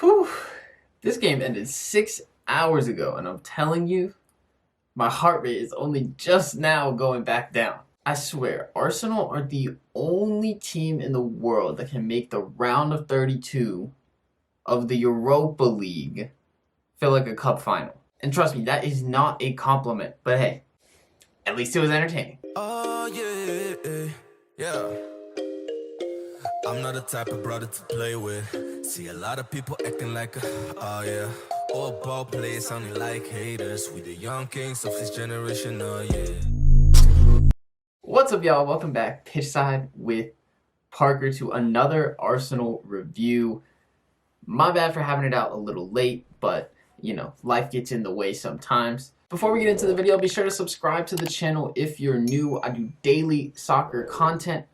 Whew. This game ended 6 hours ago, and I'm telling you, my heart rate is only just now going back down. I swear, Arsenal are the only team in the world that can make the round of 32 of the Europa League feel like a cup final. And trust me, that is not a compliment, but hey, at least it was entertaining. Oh yeah. I'm not the type of brother to play with. See a lot of people acting like oh yeah. All ball players sounding like haters. We the young kings of this generation, oh yeah. What's up, y'all? Welcome back Pitchside with Parker to another Arsenal review. My bad for having it out a little late, but you know, life gets in the way sometimes. Before we get into the video, be sure to subscribe to the channel if you're new. I do daily soccer content,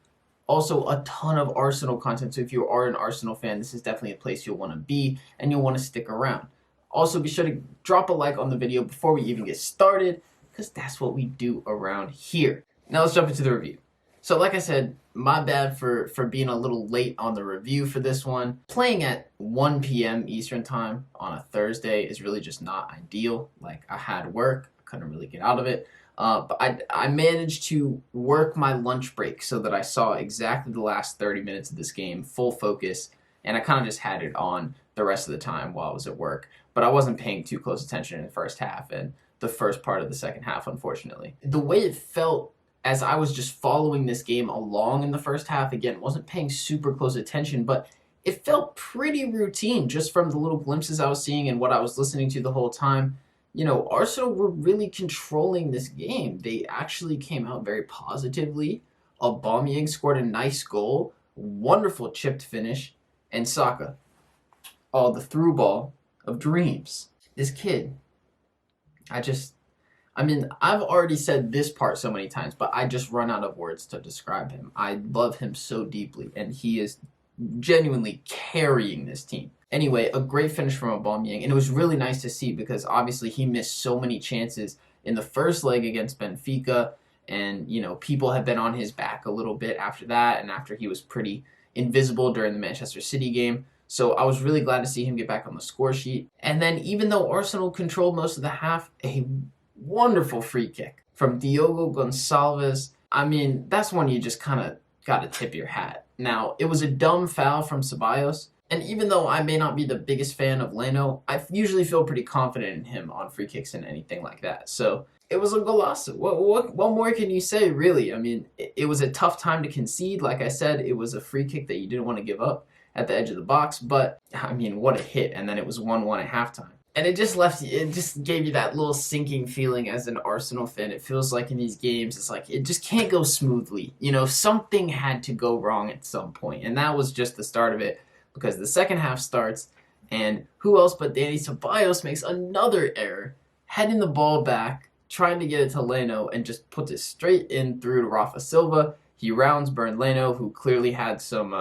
also a ton of Arsenal content. So if you are an Arsenal fan, this is definitely a place you'll want to be and you'll want to stick around. Also, be sure to drop a like on the video before we even get started, because that's what we do around here. Now let's jump into the review. So like I said, my bad for being a little late on the review for this one. Playing at 1 p.m. Eastern time on a Thursday is really just not ideal. Like, I had work, I couldn't really get out of it. But I managed to work my lunch break so that I saw exactly the last 30 minutes of this game, full focus, and I kind of just had it on the rest of the time while I was at work. But I wasn't paying too close attention in the first half and the first part of the second half, unfortunately. The way it felt as I was just following this game along in the first half, again, wasn't paying super close attention, but it felt pretty routine just from the little glimpses I was seeing and what I was listening to the whole time. You know, Arsenal were really controlling this game. They actually came out very positively. Aubameyang scored a nice goal, wonderful chipped finish, and Saka, the through ball of dreams. This kid, I've already said this part so many times, but I just run out of words to describe him. I love him so deeply, and he is genuinely carrying this team. Anyway, a great finish from Aubameyang, and it was really nice to see because obviously he missed so many chances in the first leg against Benfica, and you know, people have been on his back a little bit after that, and after he was pretty invisible during the Manchester City game. So I was really glad to see him get back on the score sheet. And then even though Arsenal controlled most of the half, a wonderful free kick from Diogo Goncalves. I mean, that's one you just kind of got to tip your hat. Now, it was a dumb foul from Ceballos, and even though I may not be the biggest fan of Leno, I usually feel pretty confident in him on free kicks and anything like that. So it was a golazo. What more can you say, really? I mean, it was a tough time to concede. Like I said, it was a free kick that you didn't want to give up at the edge of the box, but I mean, what a hit. And then it was 1-1 at halftime. And it just gave you that little sinking feeling as an Arsenal fan. It feels like in these games, it's like it just can't go smoothly. You know, something had to go wrong at some point. And that was just the start of it, because the second half starts, and who else but Dani Ceballos makes another error, heading the ball back, trying to get it to Leno, and just puts it straight in through to Rafa Silva. He rounds Bernd Leno, who clearly had some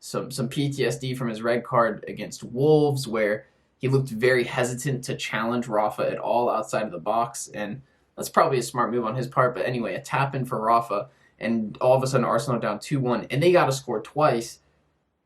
PTSD from his red card against Wolves, where he looked very hesitant to challenge Rafa at all outside of the box, and that's probably a smart move on his part. But anyway, a tap in for Rafa, and all of a sudden Arsenal down 2-1, and they got to score twice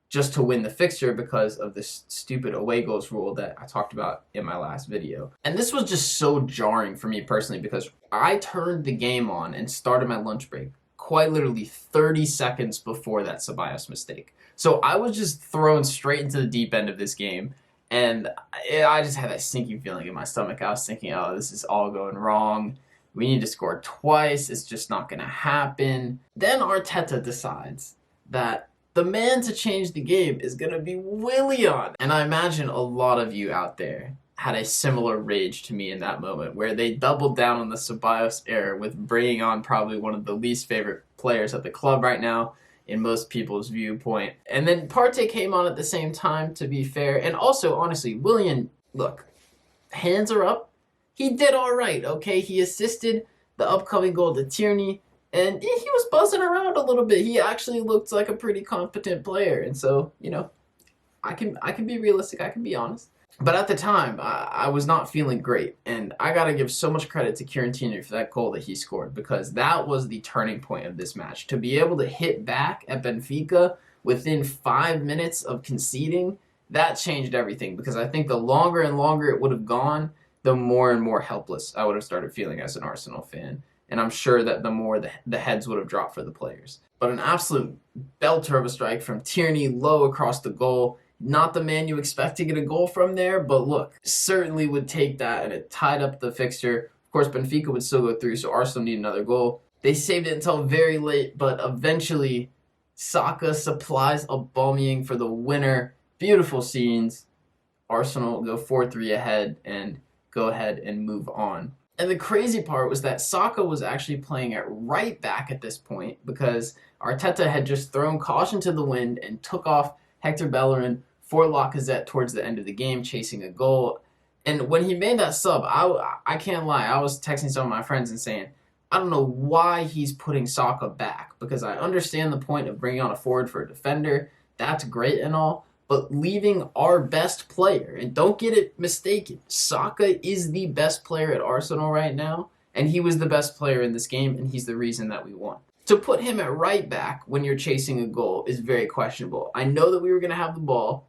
just to win the fixture because of this stupid away goals rule that I talked about in my last video. And this was just so jarring for me personally, because I turned the game on and started my lunch break quite literally 30 seconds before that Ceballos mistake. So I was just thrown straight into the deep end of this game. And I just had that sinking feeling in my stomach. I was thinking, oh, this is all going wrong. We need to score twice. It's just not going to happen. Then Arteta decides that the man to change the game is going to be Willian. And I imagine a lot of you out there had a similar rage to me in that moment, where they doubled down on the Ceballos error with bringing on probably one of the least favorite players at the club right now, in most people's viewpoint. And then Partey came on at the same time, to be fair. And also, honestly, Willian, look, hands are up. He did all right, okay? He assisted the upcoming goal to Tierney, and he was buzzing around a little bit. He actually looked like a pretty competent player. And so, you know, I can be realistic, I can be honest. But at the time, I was not feeling great. And I got to give so much credit to Kieran Tierney for that goal that he scored, because that was the turning point of this match. To be able to hit back at Benfica within 5 minutes of conceding, that changed everything, because I think the longer and longer it would have gone, the more and more helpless I would have started feeling as an Arsenal fan. And I'm sure that the more the heads would have dropped for the players. But an absolute belter of a strike from Tierney, low across the goal. Not the man you expect to get a goal from there, but look, certainly would take that, and it tied up the fixture. Of course, Benfica would still go through, so Arsenal need another goal. They saved it until very late, but eventually Saka supplies Aubameyang for the winner. Beautiful scenes. Arsenal go 4-3 ahead and go ahead and move on. And the crazy part was that Saka was actually playing at right back at this point, because Arteta had just thrown caution to the wind and took off Hector Bellerin for Lacazette towards the end of the game, chasing a goal. And when he made that sub, I can't lie, I was texting some of my friends and saying, I don't know why he's putting Saka back, because I understand the point of bringing on a forward for a defender. That's great and all, but leaving our best player, and don't get it mistaken, Saka is the best player at Arsenal right now, and he was the best player in this game, and he's the reason that we won. To put him at right back when you're chasing a goal is very questionable. I know that we were going to have the ball.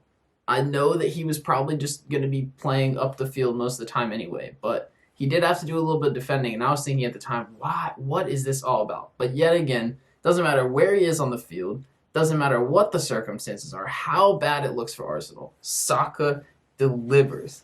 I know that he was probably just going to be playing up the field most of the time anyway, but he did have to do a little bit of defending, and I was thinking at the time, what is this all about? But yet again, doesn't matter where he is on the field, doesn't matter what the circumstances are, how bad it looks for Arsenal, Saka delivers.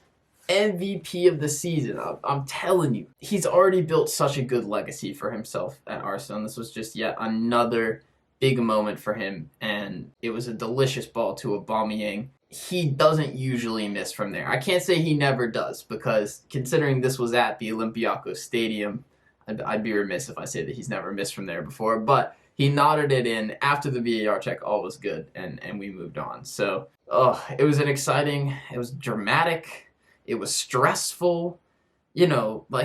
MVP of the season. I'm telling you, he's already built such a good legacy for himself at Arsenal. This was just yet another big moment for him, and it was a delicious ball to Aubameyang. He doesn't usually miss from there. I can't say he never does, because considering this was at the Olympiacos Stadium, I'd be remiss if I say that he's never missed from there before, but he nodded it in after the VAR check. All was good, and we moved on. So, it was it was dramatic. It was stressful.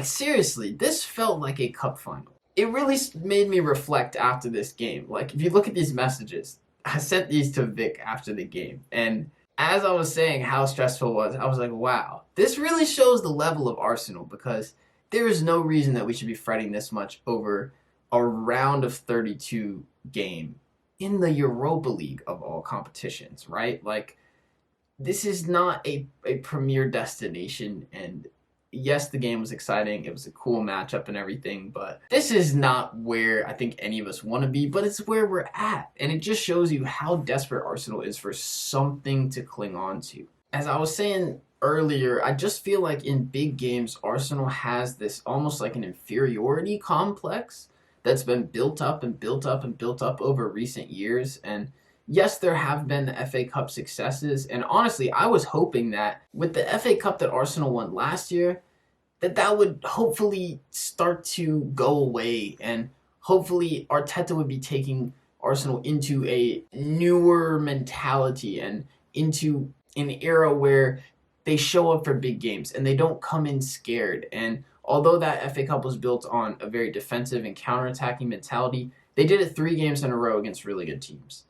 Seriously, this felt like a cup final. It really made me reflect after this game. If you look at these messages, I sent these to Vic after the game. And as I was saying how stressful it was, I was like, wow, this really shows the level of Arsenal, because there is no reason that we should be fretting this much over a round of 32 game in the Europa League of all competitions, right? This is not a premier destination, and yes, the game was exciting. It was a cool matchup and everything, but this is not where I think any of us want to be, but it's where we're at. And it just shows you how desperate Arsenal is for something to cling on to. As I was saying earlier, I just feel like in big games, Arsenal has this almost like an inferiority complex that's been built up and built up and built up over recent years. And yes, there have been the FA Cup successes, and honestly, I was hoping that with the FA Cup that Arsenal won last year, that would hopefully start to go away, and hopefully Arteta would be taking Arsenal into a newer mentality and into an era where they show up for big games and they don't come in scared. And although that FA Cup was built on a very defensive and counterattacking mentality, they did it 3 games in a row against really good teams.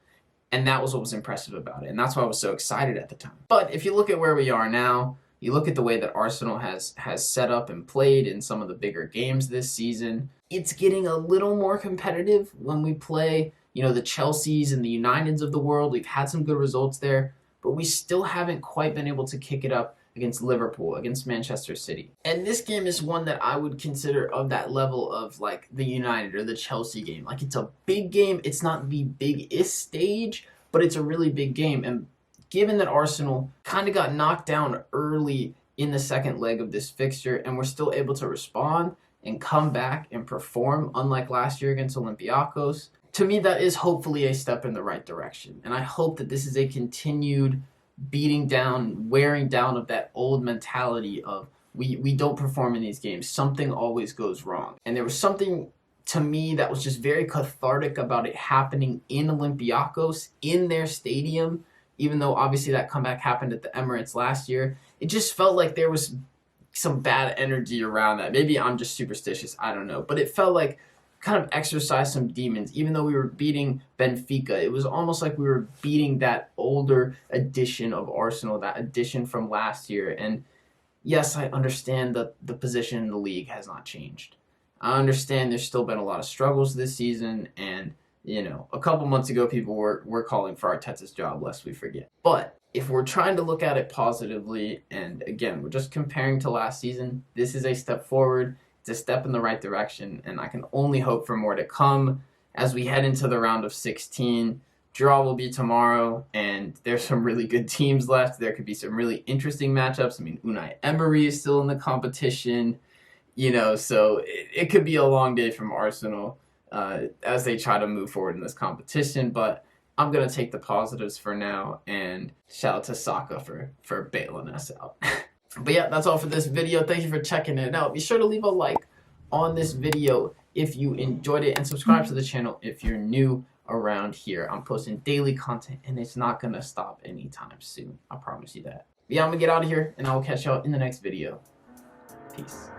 And that was what was impressive about it. And that's why I was so excited at the time. But if you look at where we are now, you look at the way that Arsenal has set up and played in some of the bigger games this season, it's getting a little more competitive when we play, the Chelseas and the Uniteds of the world. We've had some good results there, but we still haven't quite been able to kick it up against Liverpool, against Manchester City. And this game is one that I would consider of that level of the United or the Chelsea game. It's a big game. It's not the biggest stage, but it's a really big game. And given that Arsenal kind of got knocked down early in the second leg of this fixture, and we're still able to respond and come back and perform, unlike last year against Olympiacos, to me that is hopefully a step in the right direction. And I hope that this is a continued beating down, wearing down of that old mentality of we don't perform in these games. Something always goes wrong. And there was something to me that was just very cathartic about it happening in Olympiacos, in their stadium, even though obviously that comeback happened at the Emirates last year. It just felt like there was some bad energy around that. Maybe I'm just superstitious, I don't know. But it felt like kind of exercised some demons. Even though we were beating Benfica, it was almost like we were beating that older edition of Arsenal, that edition from last year. And yes, I understand that the position in the league has not changed. I understand there's still been a lot of struggles this season, and You know, a couple months ago, people were calling for Arteta's job, lest we forget. But if we're trying to look at it positively, and again, we're just comparing to last season, this is a step forward. It's a step in the right direction, and I can only hope for more to come as we head into the round of 16. Draw will be tomorrow, and there's some really good teams left. There could be some really interesting matchups. I mean, Unai Emery is still in the competition, you know, so it could be a long day from Arsenal as they try to move forward in this competition. But I'm going to take the positives for now, and shout out to Saka for bailing us out. But yeah, that's all for this video. Thank you for checking it out. Be sure to leave a like on this video if you enjoyed it, and subscribe to the channel if you're new around here. I'm posting daily content, and it's not going to stop anytime soon. I promise you that. But yeah, I'm going to get out of here, and I will catch y'all in the next video. Peace.